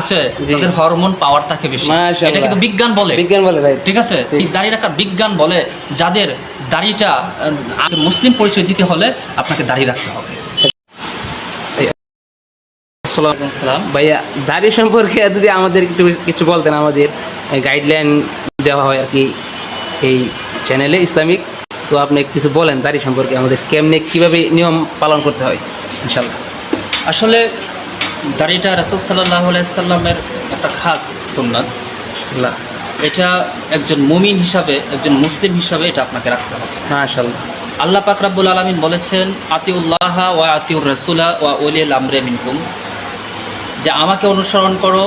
আছে তাদের হরমোন পাওয়ার থাকে বেশি। এটা কিন্তু বিজ্ঞান বলে, ঠিক আছে, দাড়ি রাখার বিজ্ঞান বলে যাদের দাড়িটা মুসলিম পরিচয় দিতে হলে আপনাকে দাড়ি রাখতে হবে। ভাইয়া, দাড়ি সম্পর্কে যদি আমাদের কিছু বলতেন, আমাদের গাইডলাইন দেওয়া হয় আর কি এই চ্যানেলে ইসলামিক, তো আপনি কিছু বলেন দাড়ি সম্পর্কে, আমাদের কেমনে কীভাবে নিয়ম পালন করতে হয় ইনশাল্লাহ। আসলে দাড়িটা রাসূল সাল্লাল্লাহু আলাইহি সাল্লামের একটা খাস সুন্নাত। এটা একজন মুমিন হিসাবে, একজন মুসলিম হিসাবে এটা আপনাকে রাখতে হবে। মাশাআল্লাহ। আল্লাহ পাক রব্বুল আলামিন বলেছেন, আতিউল্লাহ ওয়া আতিউর রাসূলা ওয়া উলিল আমরি মিনকুম, যে আমাকে অনুসরণ করো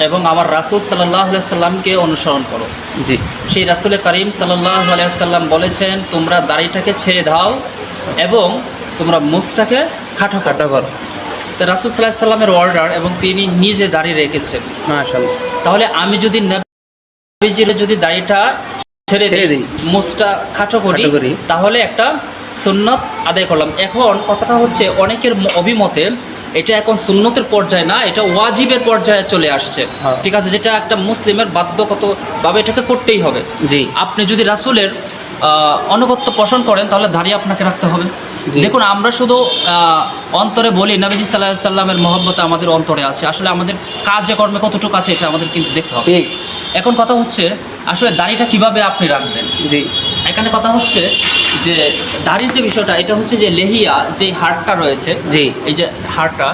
এবং আমার রাসূল সাল্লাল্লাহু আলাইহি সাল্লামকে অনুসরণ করো। জি, সেই রাসূল করিম সাল্লাল্লাহু আলাইহি সাল্লাম বলেছেন, তোমরা দাড়িটাকে ছেড়ে দাও এবং তোমরা মুছটাকে খাটো করো। তো রাসূল সাল্লাল্লাহু আলাইহি সাল্লামের অর্ডার, এবং তিনি নিজে দাড়ি রেখেছেন। মাশাআল্লাহ। তাহলে আমি যদি নবীজির যদি দাড়িটা ছেড়ে দিই, মুছটা খাটো করি, তাহলে একটা সুন্নাত আদায় করলাম। এখন কথাটা হচ্ছে, অনেকের অভিমতে এটা এখন সুন্নতের পর্যায়ে না, এটা ওয়াজিবের পর্যায়ে চলে আসছে। ঠিক আছে, যেটা একটা মুসলিমের বাধ্যগতভাবে এটাকে করতেই হবে। জি, আপনি যদি রাসূলের আনুগত্য পোষণ করেন তাহলে দাড়ি আপনাকে রাখতে হবে। দেখুন, আমরা শুধু অন্তরে বলি নবীজি সাল্লাল্লাহু আলাইহি সাল্লামের মহব্বত আমাদের অন্তরে আছে, আসলে আমাদের কাজে কর্মে কতটুকু আছে এটা আমাদের কিন্তু দেখতে হবে। এখন কথা হচ্ছে, আসলে দাড়িটা কিভাবে আপনি রাখবেন। জি, এখানে কথা হচ্ছে যে দাড়ির যে বিষয়টা, এটা হচ্ছে যে লেহিয়া যে হাড়টা রয়েছে, জি, এই যে হাড়টা,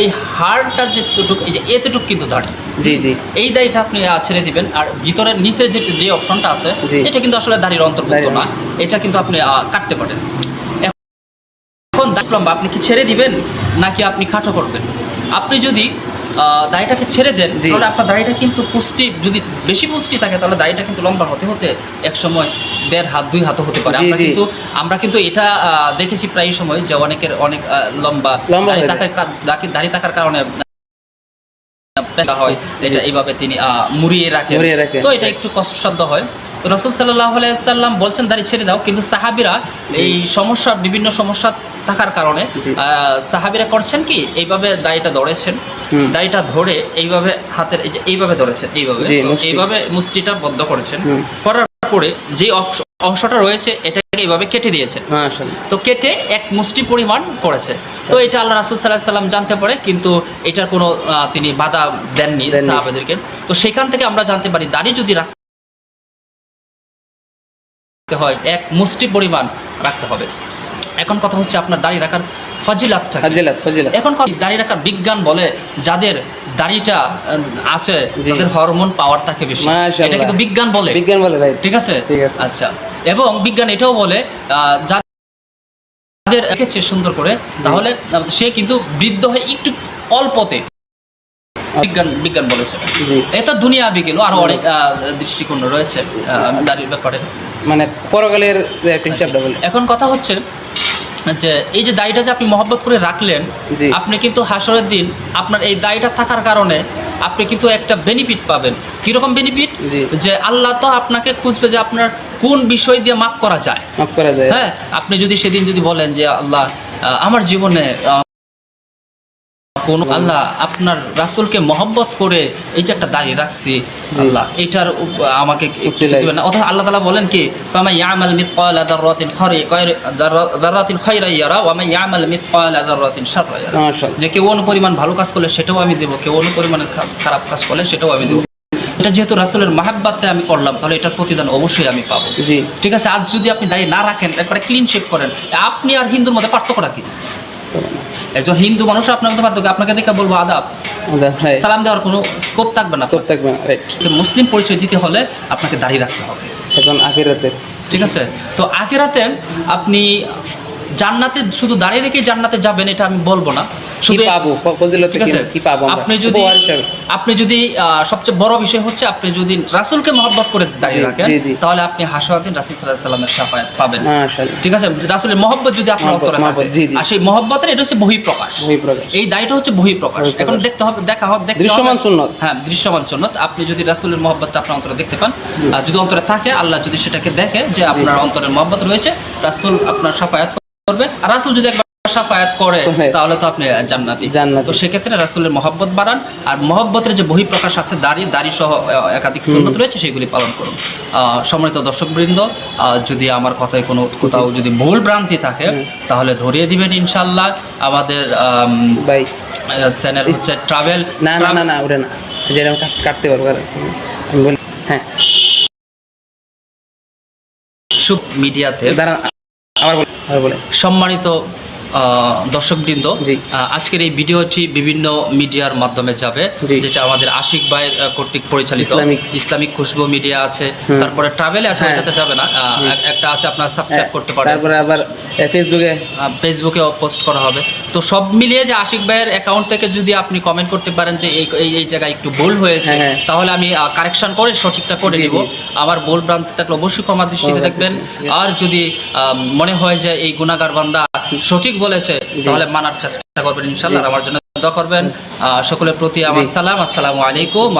এই হাড়টা যেটুকু, এই যে এতটুকু কিন্তু দাড়ি। জি, জি, এই দাড়িটা আপনি ছেড়ে দিবেন। আর ভিতরের নিচে যে অপশনটা আছে, এটা কিন্তু আসলে দাড়ির অন্তর্ভুক্ত না, এটা কিন্তু আপনি কাটতে পারেন। এখন দেখলাম আপনি কি ছেড়ে দিবেন নাকি আপনি খাটো করবেন। আপনি যদি দাড়িটাকে ছেড়ে দেন তাহলে আপনার দাড়িটা কিন্তু পুষ্টি, যদি বেশি পুষ্টি থাকে তাহলে দাড়িটা কিন্তু লম্বা হতে হতে এক সময় 1.5 হাত 2 হাতও হতে পারে। আমরা কিন্তু এটা দেখেছি প্রায় সময় যে অনেকের অনেক লম্বা দাড়ি থাকার কারণে হয়, এটা এইভাবে তিনি মুড়িয়ে রাখেন, তো এটা একটু কষ্টসাধ্য হয়। তো রাসূল সাল্লাল্লাহু আলাইহি সাল্লাম বলছেন দাড়ি ছেড়ে দাও, কিন্তু সাহাবীরা এই বিভিন্ন সমস্যা থাকার কারণে সাহাবীরা করছেন কি, এইভাবে দাড়িটা ধরেছেন, দাড়িটা ধরে এইভাবে হাতের এইভাবে ধরেছেন, এইভাবে মুষ্টিটা বদ্ধ করেছেন, করার পরে যে অংশটা রয়েছে এটাকে এইভাবে কেটে দিয়েছেন। তো কেটে এক মুষ্টি পরিমাণ করেছে। তো এটা আল্লাহ রাসূল সাল্লাল্লাহু আলাইহি সাল্লাম জানতে পারে, কিন্তু এটার কোনো তিনি বাধা দেননি সাহাবাদেরকে। তো সেখান থেকে আমরা জানতে পারি দাড়ি যদি রাখতে হয় এক মুষ্টি পরিমাণ রাখতে হবে। এখন কথা হচ্ছে আপনার দাড়ি রাখার ফজিলাতটা। এখন দাড়ি রাখার বিজ্ঞান বলে যাদের দাড়িটা আছে তাদের হরমোন পাওয়ার থাকে বেশি। এটা কিন্তু বিজ্ঞান বলে, ঠিক আছে। আচ্ছা, এবং বিজ্ঞান এটাও বলে যাদের রেখেছে সুন্দর করে, তাহলে সে কিন্তু বৃদ্ধ হয় একটু অল্পতে। বিজ্ঞান বলেছে। এটা দুনিয়া বিজ্ঞান, আরো অনেক দৃষ্টিকোণ রয়েছে দাড়ির ব্যাপারে, মানে পরকালের হিসাবটা বলে। এখন কথা হচ্ছে যে এই যে দাড়িটা যে আপনি মহব্বত করে রাখলেন, আপনি কিন্তু হাসরের দিন আপনার এই দাড়িটা থাকার কারণে আপনি কিন্তু একটা বেনিফিট পাবেন। কিরকম বেনিফিট? যে আল্লাহ তো আপনাকে খুঁজবে যে আপনার কোন বিষয় দিয়ে মাফ করা যায়। হ্যাঁ, আপনি যদি সেদিন যদি বলেন যে আল্লাহ আমার জীবনে কোন আল্লাহ আপনার রাসূলকে মহব্বত করে এই যে একটা দাড়ি রাখছি, আল্লাহ এটার আমাকে দিবেন না। অথবা আল্লাহ তাআলা বলেন কি, ফামান ইয়ামাল মিসকালা যাররাতিন খায়রান ইয়ারা ওয়া মান ইয়ামাল মিসকালা যাররাতিন শাররান ইয়ারা, যে কেউ অনুপরিমাণ ভালো কাজ করলে সেটাও আমি দেব, কেউ অনুপরিমাণ খারাপ কাজ করলে সেটাও আমি দেব। এটা যেহেতু রাসূলের মহব্বতে আমি করলাম, তাহলে এটার প্রতিদান অবশ্যই আমি পাবো। ঠিক আছে, আজ যদি আপনি দাড়ি না রাখেন, একবারে ক্লিন শেভ করেন, আপনি আর হিন্দুর মধ্যে পার্থক্যটা কি? একজন হিন্দু মানুষ আপনার মধ্যে পার্থক্য, আপনাকে দেখে বলবো আদাব, সালাম দেওয়ার কোনো স্কোপ থাকবে না। মুসলিম পরিচয় দিতে হলে আপনাকে দাড়ি রাখতে হবে। এখন আখিরাতে, ঠিক আছে, তো আখিরাতে আপনি জান্নাতে শুধু দাঁড়িয়ে রেখে জান্নাতে যাবেন এটা আমি বলবো না, শুধু ঠিক আছে। আপনি যদি সবচেয়ে বড় বিষয় হচ্ছে আপনি যদি রাসূলকে মহব্বত করে দাঁড়িয়ে রাখেন, তাহলে আপনি হাসরের দিন রাসূল সাল্লাল্লাহু আলাইহি সাল্লামের শাফায়াত পাবেন। ঠিক আছে, রাসূলের মহব্বত যদি আপনার অন্তরে থাকে, আর সেই মহব্বতের এটা হচ্ছে বহিঃপ্রকাশ, এই দায়টা হচ্ছে বহিঃপ্রকাশ। এখন দেখতে হবে, দৃশ্যমান সুন্নাত। হ্যাঁ, দৃশ্যমান সুন্নাত। আপনি যদি রাসূলের মহব্বতটা আপনার অন্তরে দেখতে পান, যদি অন্তরে থাকে, আল্লাহ যদি সেটাকে দেখে যে আপনার অন্তরের মহব্বত রয়েছে, রাসূল আপনার শাফায়াত করবে। আর রাসূল যদি একবার সাফায়াত করে তাহলে তো আপনি জান্নাতি। তো সেক্ষেত্রে রাসূলের মহব্বত বাড়ান, আর মহব্বতের যে বহিঃপ্রকাশ আছে দাড়ি সহ একাধিক সুন্নত রয়েছে সেগুলি পালন করুন। সম্মানিত দর্শকবৃন্দ, যদি আমার কথায় কোথাও যদি ভুল ভ্রান্তি থাকে তাহলে ধরিয়ে দিবেন ইনশাআল্লাহ। আমাদের ভাই চ্যানেল হচ্ছে ট্রাভেল না ওটা না, যেরকম কাটতে পারবো আমি বলি। হ্যাঁ, শুভ মিডিয়াতে দাঁড়ান আবার বলে। সম্মানিত দর্শকবৃন্দ, আজকের এই ভিডিওটি বিভিন্ন মিডিয়ার মাধ্যমে যাবে, যেটা আমাদের আশিক ভাই কর্তৃক পরিচালিত ইসলামিক খুশবু মিডিয়া আছে, তারপরে ট্রাভেলে আছে, এটাতে যাবে না, একটা আছে আপনারা সাবস্ক্রাইব করতে পারেন, তারপরে আবার ফেসবুকে পোস্ট করা হবে। তো সব মিলিয়ে যে আশিক ভাইয়ের অ্যাকাউন্ট থেকে যদি আপনি কমেন্ট করতে পারেন যে এই জায়গায় একটু ভুল হয়েছে, তাহলে আমি কারেকশন করে সঠিকটা করে দিব। আমার ভুল ভ্রান্তি থাকলে অবশ্যই ক্ষমা দৃষ্টিতে দেখবেন। আর যদি মনে হয় যে এই গুনাহগার বান্দা সঠিক বলেছে তাহলে মানার চেষ্টা করবেন ইনশাআল্লাহ। আমার জন্য দোয়া করবেন। সকলের প্রতি আমার সালাম, আসসালামু আলাইকুম।